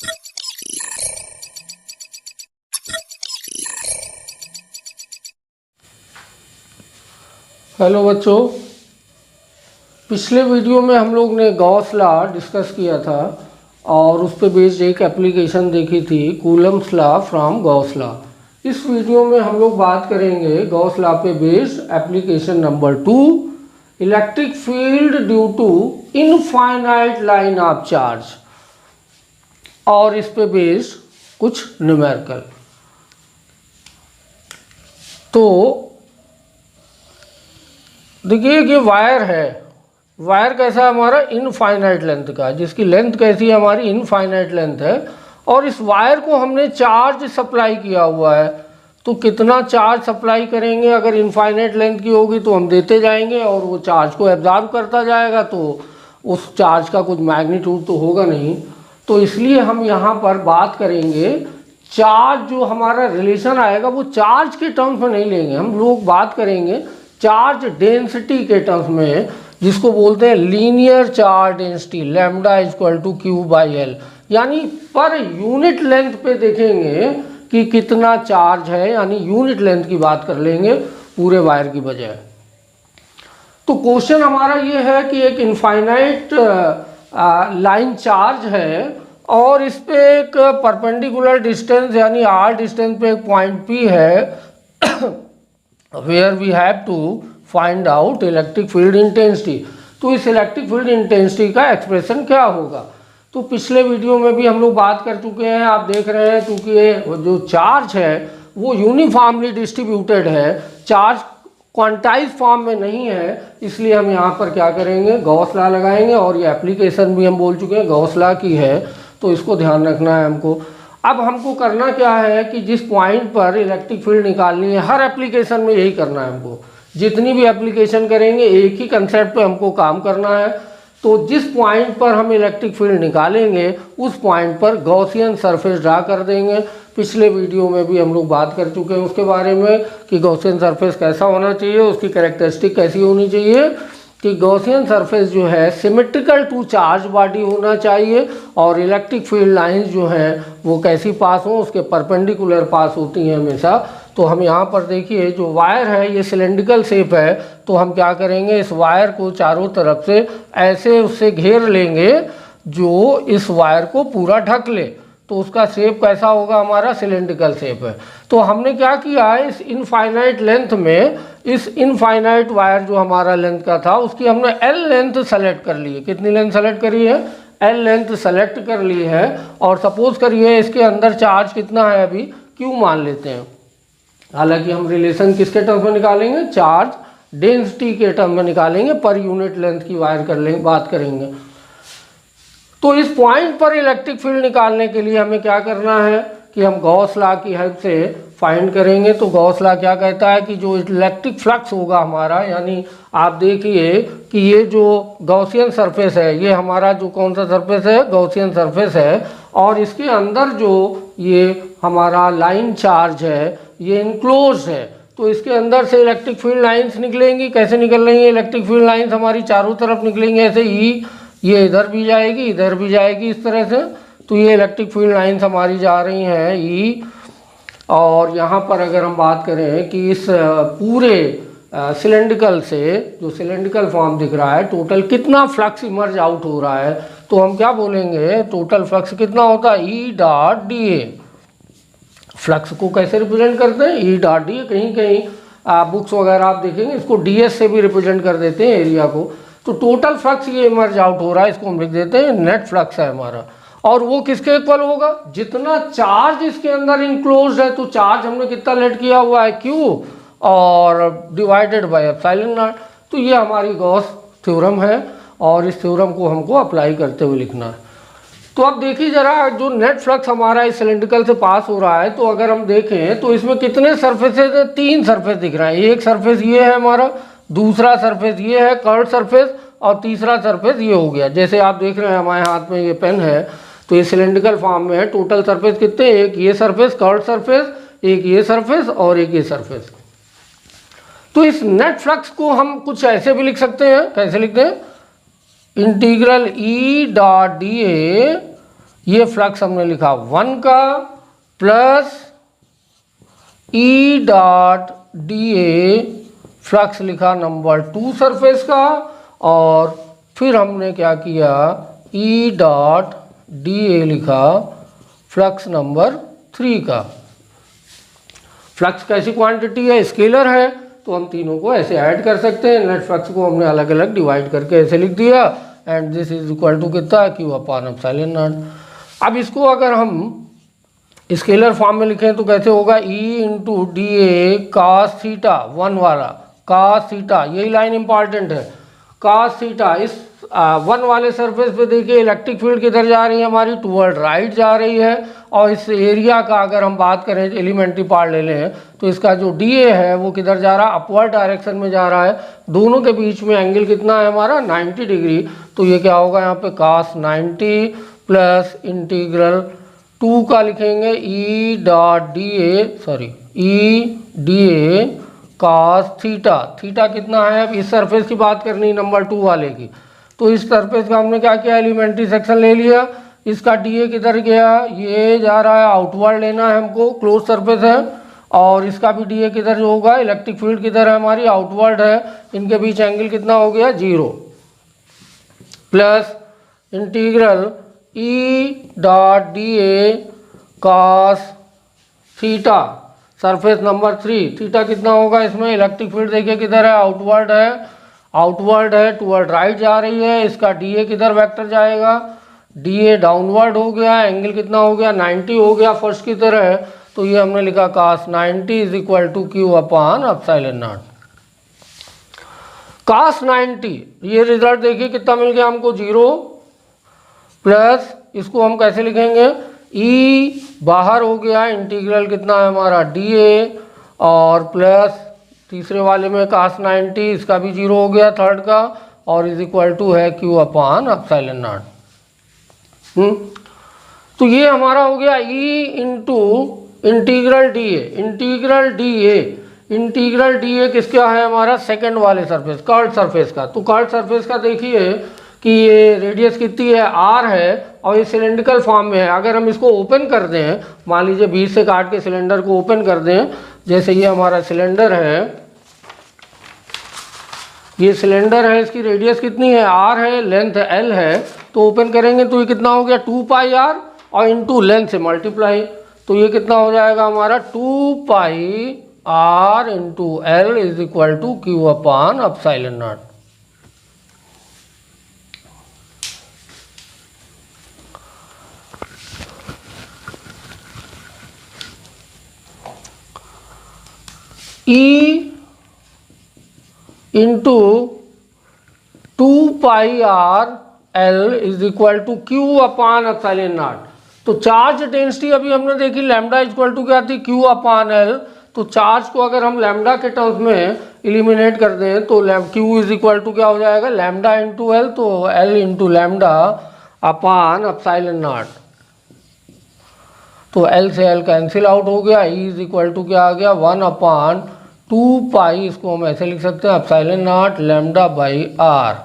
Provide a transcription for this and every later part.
Hello बच्चों, पिछले video में हम लोग ने गॉस लॉ डिस्कस किया था और उस पर बेस्ड एक एप्लीकेशन देखी थी, Coulomb's law from Gauss law. इस वीडियो में हम लोग बात करेंगे गॉस लॉ पे based application number 2, electric field due to infinite line of charge, और इस पे बेस्ड कुछ न्यूमेरिकल। तो देखिए कि वायर है, वायर कैसा है हमारा, इनफाइनाइट लेंथ का, जिसकी लेंथ कैसी है हमारी, इनफाइनाइट लेंथ है। और इस वायर को हमने चार्ज सप्लाई किया हुआ है, तो कितना चार्ज सप्लाई करेंगे, अगर इनफाइनाइट लेंथ की होगी तो हम देते जाएंगे और वो चार्ज को एब्जॉर्ब करता जाएगा, तो उस चार्ज का कुछ मैग्नीट्यूड तो होगा नहीं। तो इसलिए हम यहाँ पर बात करेंगे, चार्ज जो हमारा रिलेशन आएगा वो चार्ज के टर्म्स में नहीं लेंगे, हम लोग बात करेंगे चार्ज डेंसिटी के टर्म्स में, जिसको बोलते हैं linear charge density, lambda equal to Q by L. यानी पर यूनिट लेंथ पे देखेंगे कि कितना चार्ज है, यानी यूनिट लेंथ की बात कर लेंगे पूरे वायर की बजाय। तो क्वेश्चन हमारा ये है कि एक इनफाइनाइट लाइन चार्ज है और इस पे एक परपेंडिकुलर डिस्टेंस यानी आर डिस्टेंस पे एक पॉइंट P है where we have to find out electric field intensity। तो इस इलेक्ट्रिक फील्ड इंटेंसिटी का एक्सप्रेशन क्या होगा। तो पिछले वीडियो में भी हम लोग बात कर चुके हैं, आप देख रहे हैं, क्योंकि जो चार्ज है वो यूनिफॉर्मली डिस्ट्रीब्यूटेड है, चार्ज क्वांटाइज फॉर्म में नहीं है, इसलिए हम यहाँ पर क्या करेंगे, गॉस लॉ लगाएंगे। और ये एप्लीकेशन भी हम बोल चुके हैं गॉस लॉ की है, तो इसको ध्यान रखना है हमको। अब हमको करना क्या है कि जिस पॉइंट पर इलेक्ट्रिक फील्ड निकालनी है, हर एप्लीकेशन में यही करना है हमको, जितनी भी एप्लीकेशन करेंगे एक ही कंसेप्ट पे हमको काम करना है। तो जिस पॉइंट पर हम इलेक्ट्रिक फील्ड निकालेंगे उस पॉइंट पर गॉसियन सरफेस ड्रा कर देंगे। पिछले वीडियो में भी हम लोग बात कर चुके हैं उसके बारे में कि गॉसियन सरफेस कैसा होना चाहिए, उसकी कैरेक्टरिस्टिक कैसी होनी चाहिए, कि गॉसियन सरफेस जो है सिमेट्रिकल टू चार्ज बॉडी होना चाहिए और इलेक्ट्रिक फील्ड लाइंस जो हैं वो कैसी पास हो, उसके परपेंडिकुलर पास होती हैं हमेशा। तो हम यहाँ पर देखिए जो वायर है ये सिलेंड्रिकल शेप है, तो हम क्या करेंगे, इस वायर को चारों तरफ से ऐसे उससे घेर लेंगे जो इस वायर को पूरा ढक ले, तो उसका शेप कैसा होगा हमारा, सिलेंड्रिकल शेप है। तो हमने क्या किया है, इस इनफाइनाइट लेंथ में, इस इनफाइनाइट वायर जो हमारा लेंथ का था उसकी हमने एल लेंथ सेलेक्ट कर ली है। कितनी लेंथ सेलेक्ट करी है, एल लेंथ सेलेक्ट कर ली है। और सपोज करिए इसके अंदर चार्ज कितना है, अभी क्यू मान लेते हैं। हालांकि हम रिलेशन किसके टर्म में निकालेंगे, चार्ज डेंसिटी के टर्म में निकालेंगे, पर यूनिट लेंथ की वायर कर लेंगे, बात करेंगे। तो इस पॉइंट पर इलेक्ट्रिक फील्ड निकालने के लिए हमें क्या करना है कि हम गॉस लॉ की हेल्प से फाइंड करेंगे। तो गॉस लॉ क्या कहता है कि जो इलेक्ट्रिक फ्लक्स होगा हमारा, यानी आप देखिए कि ये जो गॉसियन सरफेस है, ये हमारा जो कौन सा सरफेस है, गॉसियन सरफेस है, और इसके अंदर जो ये हमारा लाइन चार्ज है ये इनक्लोज है। तो इसके अंदर से इलेक्ट्रिक फील्ड लाइन्स निकलेंगी। कैसे निकल रही है इलेक्ट्रिक फील्ड लाइन्स, हमारी चारों तरफ निकलेंगी ऐसे ही, ये इधर भी जाएगी इधर भी जाएगी इस तरह से। तो ये इलेक्ट्रिक फील्ड लाइन्स हमारी जा रही हैं ई। और यहाँ पर अगर हम बात करें कि इस पूरे सिलेंड्रिकल से, जो सिलेंड्रिकल फॉर्म दिख रहा है, टोटल कितना फ्लक्स इमर्ज आउट हो रहा है, तो हम क्या बोलेंगे, टोटल फ्लक्स कितना होता है, ई डॉट डी ए। फ्लक्स को कैसे रिप्रेजेंट करते हैं, ई डॉट डी ए। कहीं कहीं बुक्स वगैरह आप देखेंगे इसको डीएस से भी रिप्रेजेंट कर देते हैं एरिया को। तो टोटल फ्लक्स ये इमर्ज आउट हो रहा है, इसको हम लिख देते हैं नेट फ्लक्स है हमारा। और वो किसके इक्वल होगा, जितना चार्ज इसके अंदर इंक्लोज है, तो चार्ज हमने कितना लेट किया हुआ है, क्यू, और डिवाइडेड बाय एप्सिलॉन नॉट। तो ये हमारी गॉस थ्योरम है और इस थ्योरम को हमको अप्लाई करते हुए लिखना है। तो अब देखिए जरा, जो नेट फ्लक्स हमारा इस सिलेंड्रिकल से पास हो रहा है, तो अगर हम देखें तो इसमें कितने सरफेसेज हैं, 3 सरफेस दिख रहे हैं। एक सरफेस ये है हमारा, दूसरा सरफेस ये है कर्व सरफेस, और तीसरा सरफेस ये हो गया। जैसे आप देख रहे हैं हमारे हाथ में ये पेन है, तो ये सिलेंड्रिकल फॉर्म में है। टोटल सरफेस कितने, एक ये सरफेस कर्व सरफेस, एक ये सरफेस और एक ये सरफेस। तो इस नेट फ्लक्स को हम कुछ ऐसे भी लिख सकते हैं, कैसे लिखते हैं, इंटीग्रल ई डॉट डी ए ये फ्लक्स हमने लिखा 1 का प्लस ई डॉट डी ए, फ्लक्स लिखा नंबर 2 सरफेस का, और फिर हमने क्या किया, ई डॉट डी ए लिखा फ्लक्स नंबर 3 का। फ्लक्स कैसी क्वांटिटी है, स्केलर है, तो हम तीनों को ऐसे ऐड कर सकते हैं। नेट फ्लक्स को हमने अलग अलग डिवाइड करके ऐसे लिख दिया, and this is equal to कितना, क्यू अपॉन एप्सिलॉन नॉट। अब इसको अगर हम स्केलर फॉर्म में लिखें तो कैसे होगा, E into D A cos theta, 1 वाला कास थीटा, यही लाइन इंपॉर्टेंट है, कास थीटा। इस 1 वाले सरफेस पे देखिए इलेक्ट्रिक फील्ड किधर जा रही है हमारी, टूवर्ड राइट जा रही है, और इस एरिया का अगर हम बात करें एलिमेंट्री पार्ट ले लें तो इसका जो डी ए है वो किधर जा रहा है, अपवर्ड डायरेक्शन में जा रहा है। दोनों के बीच में एंगल कितना है हमारा, 90 डिग्री। तो ये क्या होगा यहाँ पे, कास 90 प्लस इंटीग्रल 2 का लिखेंगे E dot D A, sorry E D A cos theta. Theta कितना है, अब इस सरफेस की बात करनी है नंबर 2 वाले की, तो इस सरफेस का हमने क्या किया, एलिमेंट्री सेक्शन ले लिया। इसका डी ए किधर गया, ये जा रहा है आउटवर्ड, लेना है हमको, क्लोज सरफेस है, और इसका भी डी ए किधर जो होगा, इलेक्ट्रिक फील्ड किधर है हमारी, आउटवर्ड है। इनके बीच एंगल कितना हो गया, 0, प्लस इंटीग्रल ई डॉट डी ए cos theta surface number 3। Theta कितना होगा इसमें, इलेक्ट्रिक फील्ड देखिए किधर है, आउटवर्ड है, आउटवर्ड है, टूवर्ड राइट जा रही है। इसका डी ए किधर वेक्टर जाएगा, डी ए डाउनवर्ड हो गया, एंगल कितना हो गया, 90 हो गया फर्स्ट की तरह। तो ये हमने लिखा cos 90 is equal to Q upon epsilon naught. cos 90, ये रिजल्ट देखिए कितना मिल गया हमको, 0, प्लस इसको हम कैसे लिखेंगे, ई बाहर हो गया, इंटीग्रल कितना है हमारा डी ए, और प्लस तीसरे वाले में cos 90, इसका भी 0 हो गया थर्ड का, और इज इक्वल टू है क्यू अपॉन एप्सिलॉन नॉट। तो ये हमारा हो गया E into integral D A. Integral D A, integral D A किसका है हमारा, सेकंड वाले सरफेस, कर्व्ड सरफेस का। तो कर्व्ड सरफेस का देखिए कि ये रेडियस कितनी है, आर है, और ये सिलेंड्रिकल फॉर्म में है। अगर हम इसको ओपन कर दें, मान लीजिए बीच से काट के सिलेंडर को ओपन कर दें, जैसे ये हमारा सिलेंडर है, ये सिलेंडर है, इसकी रेडियस कितनी है, आर है, लेंथ एल है, तो ओपन करेंगे तो ये कितना हो गया, 2 पाई आर, और इनटू लेंथ से मल्टीप्लाई, तो ये कितना हो जाएगा हमारा 2 pi r into L is equal to Q upon epsilon naught. E into 2 pi r L is equal to Q upon epsilon naught. तो चार्ज डेंसिटी अभी हमने देखी, लैम्डा इक्वल टू क्या थी, क्यू अपॉन एल। तो charge को अगर हम लैम्डा के टर्म्स में इलिमिनेट कर दें तो क्यू इज इक्वल टू क्या हो जाएगा, लैम्डा इंटू एल, तो L into lambda upon epsilon naught. तो एल से एल कैंसिल आउट हो गया, ई इज इक्वल टू क्या आ गया, 1 अपॉन 2 पाई, इसको हम ऐसे लिख सकते हैं epsilon naught lambda by R.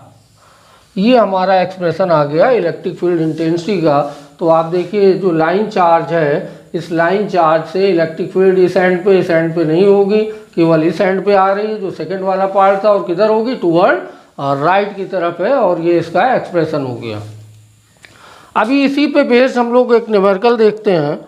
ये हमारा एक्सप्रेशन आ गया इलेक्ट्रिक फील्ड इंटेंसिटी का। तो आप देखिए जो लाइन चार्ज है, इस लाइन चार्ज से इलेक्ट्रिक फील्ड इस एंड पे नहीं होगी, केवल इस एंड पे आ रही है जो सेकंड वाला पार्ट था, और किधर होगी, टूवर्ड राइट की तरफ है, और ये इसका एक्सप्रेशन हो गया। अभी इसी पे बेस्ड हम लोग एक न्यूमेरिकल देखते हैं।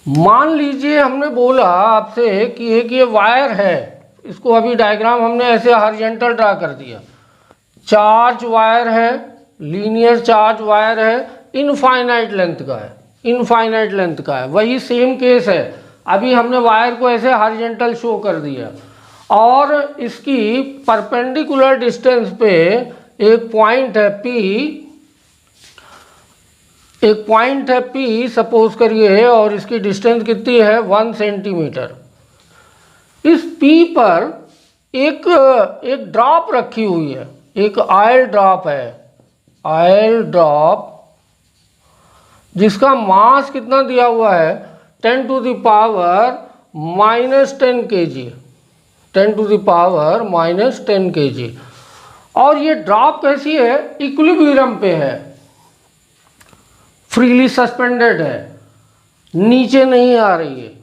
मान लीजिए हमने बोला आपसे कि एक ये वायर है, इसको अभी डायग्राम हमने ऐसे हॉरिजॉन्टल ड्रा कर दिया, चार्ज वायर है, लीनियर चार्ज वायर है, इनफाइनाइट लेंथ का है, इनफाइनाइट लेंथ का है। वही सेम केस है, अभी हमने वायर को ऐसे हॉरिजॉन्टल शो कर दिया, और इसकी परपेंडिकुलर डिस्टेंस पे एक पॉइंट है P, एक पॉइंट है P सपोज करिए, और इसकी डिस्टेंस कितनी है 1 सेंटीमीटर। इस P पर एक ड्रॉप रखी हुई है, एक ऑयल ड्रॉप है, ऑयल ड्रॉप जिसका मास कितना दिया हुआ है 10 to the power -10 kg, 10 to the power -10 kg। और ये ड्रॉप कैसी है, इक्विलिब्रियम पे है, फ्रीली सस्पेंडेड है, नीचे नहीं आ रही है।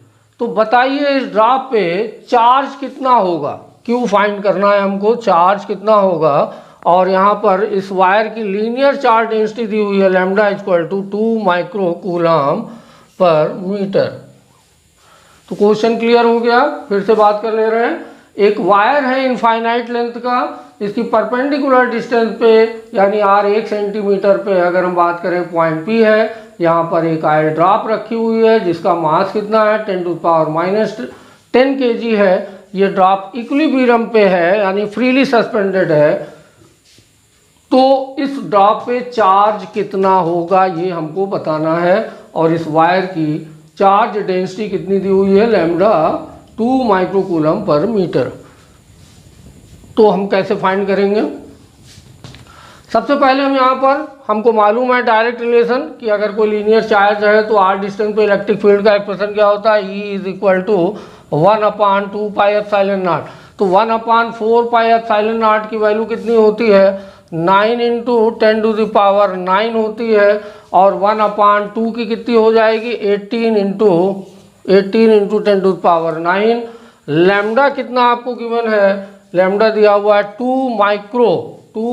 तो बताइए इस ड्रॉप पे चार्ज कितना होगा, क्यों फाइंड करना है हमको, चार्ज कितना होगा। और यहाँ पर इस वायर की लीनियर चार्ज डेंसिटी दी हुई है lambda equal to 2 micro coulomb per metre. तो क्वेश्चन क्लियर हो गया, फिर से बात कर ले रहे हैं। एक वायर है इनफाइनाइट लेंथ का, इसकी परपेंडिकुलर डिस्टेंस पे यानी r 1 सेंटीमीटर पे अगर हम बात करें पॉइंट P है, यहाँ पर एक आयल ड्रॉप रखी हुई है जिसका मास कितना है 10 टू पावर -10 kg है। ये ड्रॉप इक्विलिब्रियम पे है यानी फ्रीली सस्पेंडेड है। तो इस ड्रॉप पे चार्ज कितना होगा ये हमको बताना है। और इस वायर की चार्ज डेंसिटी कितनी दी हुई है, lambda 2 micro coulomb per metre. तो हम कैसे फाइंड करेंगे, सबसे पहले हम यहाँ पर हमको मालूम है डायरेक्ट रिलेशन कि अगर कोई लीनियर चार्ज है तो r डिस्टेंस पे इलेक्ट्रिक फील्ड का एक्सप्रेशन क्या होता है, E is equal to 1/2 pi epsilon naught. तो 1/4 पाई एप्सिलॉन नॉट की वैल्यू कितनी होती है, 9 इंटू 10 टू द पावर 9 होती है। और 1/2 की कितनी हो जाएगी, 18 into 10 to the power 9। Lambda कितना आपको गिवन है, लैम्डा दिया हुआ है 2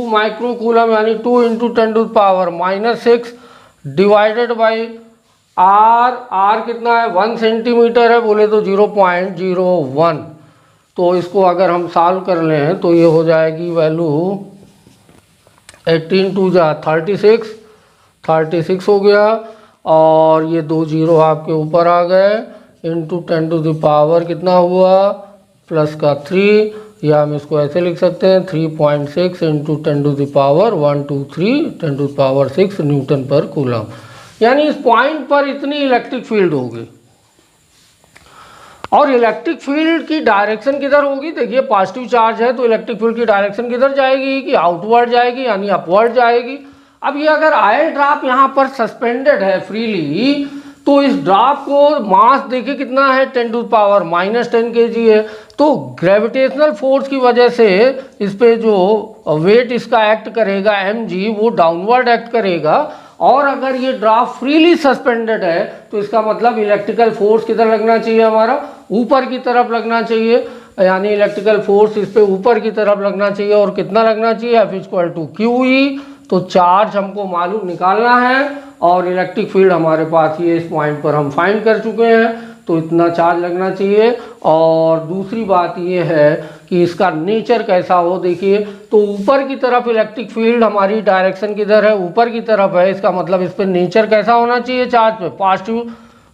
माइक्रो कूलम यानी 2 into 10 to the power -6 divided by R कितना है 1 सेंटीमीटर है, बोले तो 0.01। तो इसको अगर हम सॉल्व कर लें तो ये हो जाएगी वैल्यू 18 टू जा 36 हो गया। और ये 2 जीरो आपके ऊपर आ गए, इंटू 10 टू द पावर कितना हुआ प्लस का 3, या हम इसको ऐसे लिख सकते हैं 3.6 into 10 to the power 123 10 to the power 6 newton per coulomb. यानी इस पॉइंट पर इतनी इलेक्ट्रिक फील्ड होगी। और इलेक्ट्रिक फील्ड की डायरेक्शन किधर होगी, देखिए पॉजिटिव चार्ज है तो इलेक्ट्रिक फील्ड की डायरेक्शन किधर जाएगी, कि आउटवर्ड जाएगी यानी अपवर्ड जाएगी। अब ये अगर आयल ड्रॉप यहाँ पर सस्पेंडेड है फ्रीली, तो इस ड्रॉप को मास देखिए कितना है 10 टू पावर -10 kg है। तो ग्रेविटेशनल फोर्स की वजह से इस पे जो वेट इसका एक्ट करेगा mg, वो डाउनवर्ड एक्ट करेगा। और अगर ये ड्रॉप फ्रीली सस्पेंडेड है तो इसका मतलब इलेक्ट्रिकल फोर्स किधर लगना चाहिए, हमारा ऊपर की तरफ लगना चाहिए, यानी इलेक्ट्रिकल फोर्स इस पे ऊपर की तरफ लगना चाहिए। और कितना लगना चाहिए, F इक्वल टू QE। तो चार्ज हमको मालूम निकालना है और इलेक्ट्रिक फील्ड हमारे पास ये इस पॉइंट पर हम फाइंड कर चुके हैं, तो इतना चार्ज लगना चाहिए। और दूसरी बात ये है कि इसका नेचर कैसा हो, देखिए तो ऊपर की तरफ इलेक्ट्रिक फील्ड हमारी डायरेक्शन किधर है, ऊपर की तरफ है, इसका मतलब इस पर नेचर कैसा होना चाहिए, चार्ज पे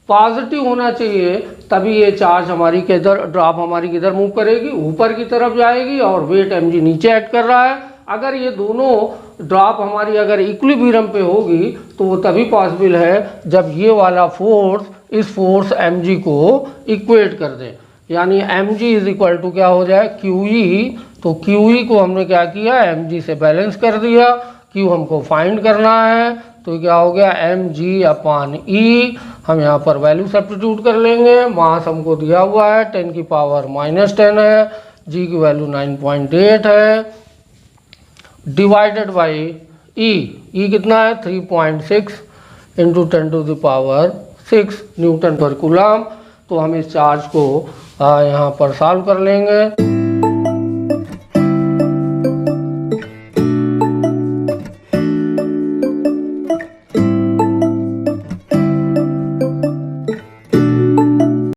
पॉजिटिव होना चाहिए। तभी ये चार्ज हमारी किधर, ड्रॉप हमारी किधर मूव करेगी, ऊपर की तरफ जाएगी और वेट mg नीचे एक्ट कर रहा है। अगर ये दोनों ड्रॉप हमारी अगर इक्विलिब्रियम पे होगी तो वो तभी पॉसिबल है जब ये वाला फोर्स इस फोर्स mg को इक्वेट कर दे, यानी mg इज इक्वल टू क्या हो जाए QE। तो QE को हमने क्या किया, mg से बैलेंस कर दिया, Q हमको फाइंड करना है, तो क्या हो गया mg/E। हम यहाँ पर वैल्यू सब्स्टिट्यूट कर लेंगे। मास हमको दिया हुआ है 10 की पावर -10 है, g की वैल्यू 9.8 है, डिवाइडेड बाई E कितना है 3.6 into 10 to the power 6 newton per coulomb. तो हम इस चार्ज को यहाँ पर सॉल्व कर लेंगे।